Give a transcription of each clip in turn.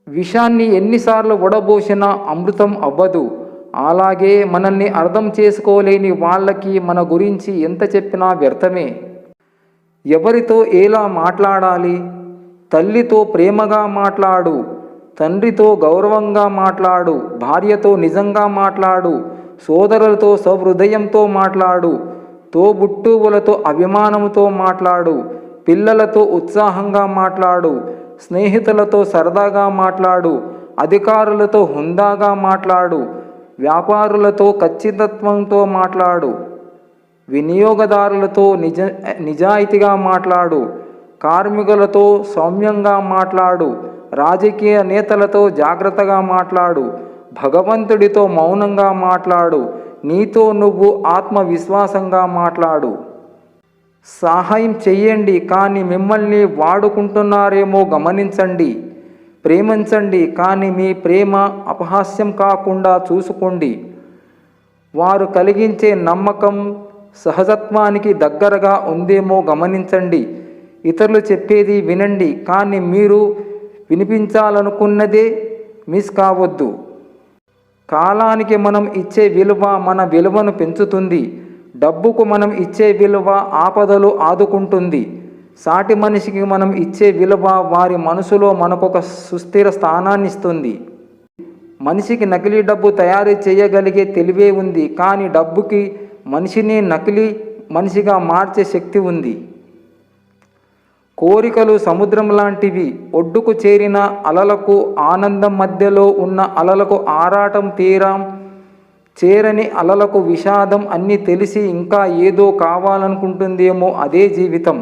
విషాన్ని ఎన్నిసార్లు వడబోసినా అమృతం అవ్వదు. అలాగే మనల్ని అర్థం చేసుకోలేని వాళ్ళకి మన గురించి ఎంత చెప్పినా వ్యర్థమే. ఎవరితో ఎలా మాట్లాడాలి? తల్లితో ప్రేమగా మాట్లాడు, తండ్రితో గౌరవంగా మాట్లాడు, భార్యతో నిజంగా మాట్లాడు, సోదరులతో సహృదయంతో మాట్లాడు, తోబుట్టువులతో అభిమానంతో మాట్లాడు, పిల్లలతో ఉత్సాహంగా మాట్లాడు, స్నేహితులతో సరదాగా మాట్లాడు, అధికారులతో హుందాగా మాట్లాడు, వ్యాపారులతో ఖచ్చితత్వంతో మాట్లాడు, వినియోగదారులతో నిజాయితీగా మాట్లాడు, కార్మికులతో సౌమ్యంగా మాట్లాడు, రాజకీయ నేతలతో జాగ్రత్తగా మాట్లాడు, భగవంతుడితో మౌనంగా మాట్లాడు, నీతో నువ్వు ఆత్మవిశ్వాసంగా మాట్లాడు. సహాయం చెయ్యండి, కానీ మిమ్మల్ని వాడుకుంటున్నారేమో గమనించండి. ప్రేమించండి, కానీ మీ ప్రేమ అపహాస్యం కాకుండా చూసుకోండి. వారు కలిగించే నమ్మకం సహజత్వానికి దగ్గరగా ఉందేమో గమనించండి. ఇతరులు చెప్పేది వినండి, కానీ మీరు వినిపించాలనుకున్నదే మిస్ కావద్దు. కాలానికి మనం ఇచ్చే విలువ మన విలువను పెంచుతుంది. డబ్బుకు మనం ఇచ్చే విలువ ఆపదలు ఆదుకుంటుంది. సాటి మనిషికి మనం ఇచ్చే విలువ వారి మనసులో మనకొక సుస్థిర స్థానాన్ని ఇస్తుంది. మనిషికి నకిలీ డబ్బు తయారు చేయగలిగే తెలివే ఉంది, కానీ డబ్బుకి మనిషిని నకిలీ మనిషిగా మార్చే శక్తి ఉంది. కోరికలు సముద్రం లాంటివి. ఒడ్డుకు చేరిన అలలకు ఆనందం, మధ్యలో ఉన్న అలలకు ఆరాటం, తీరం చేరని అలలకు విషాదం. అన్నీ తెలిసి ఇంకా ఏదో కావాలనుకుంటుందేమో అదే జీవితం.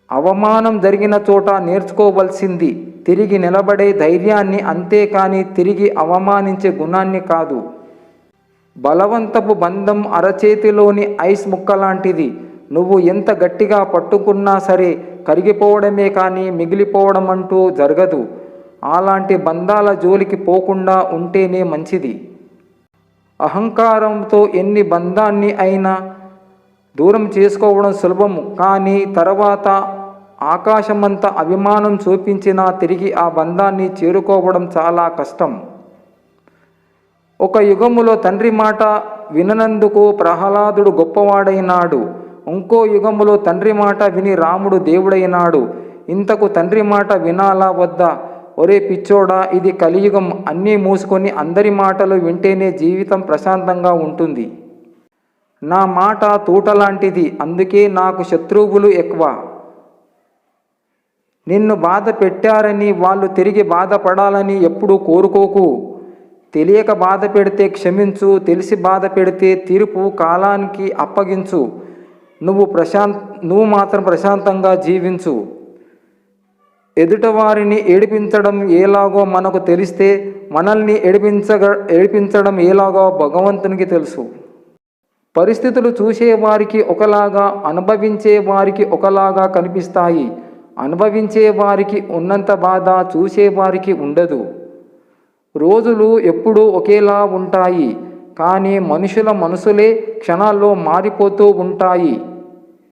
అవమానం జరిగిన చోట నేర్చుకోవలసింది తిరిగి నిలబడే ధైర్యాన్ని, అంతేకాని తిరిగి అవమానించే గుణాన్ని కాదు. బలవంతపు బంధం అరచేతిలోని ఐస్ ముక్క లాంటిది. నువ్వు ఎంత గట్టిగా పట్టుకున్నా సరే కరిగిపోవడమే కానీ మిగిలిపోవడం అంటూ జరగదు. అలాంటి బంధాల జోలికి పోకుండా ఉంటేనే మంచిది. అహంకారంతో ఎన్ని బంధాన్ని అయినా దూరం చేసుకోవడం సులభము, కానీ తర్వాత ఆకాశమంత అభిమానం చూపించినా తిరిగి ఆ బంధాన్ని చేరుకోవడం చాలా కష్టం. ఒక యుగములో తండ్రి మాట విననందుకు ప్రహ్లాదుడు గొప్పవాడైనాడు. ఇంకో యుగములో తండ్రి మాట విని రాముడు దేవుడైనాడు. ఇంతకు తండ్రి మాట వినాలా వద్దా? ఒరే పిచ్చోడా, ఇది కలియుగం. అన్నీ మూసుకొని అందరి మాటలు వింటేనే జీవితం ప్రశాంతంగా ఉంటుంది. నా మాట తూటలాంటిది, అందుకే నాకు శత్రువులు ఎక్కువ. నిన్ను బాధ పెట్టారని వాళ్ళు తిరిగి బాధపడాలని ఎప్పుడూ కోరుకోకు. తెలియక బాధ పెడితే క్షమించు, తెలిసి బాధ పెడితే తీర్పు కాలానికి అప్పగించు. నువ్వు మాత్రం ప్రశాంతంగా జీవించు. ఎదుటవారిని ఏడిపించడం ఎలాగో మనకు తెలిస్తే మనల్ని ఏడిపించడం ఎలాగో భగవంతునికి తెలుసు. పరిస్థితులు చూసేవారికి ఒకలాగా, అనుభవించే వారికి ఒకలాగా కనిపిస్తాయి. అనుభవించే వారికి ఉన్నంత బాధ చూసేవారికి ఉండదు. రోజులు ఎప్పుడూ ఒకేలా ఉంటాయి, కానీ మనుషుల మనసులే క్షణాల్లో మారిపోతూ ఉంటాయి.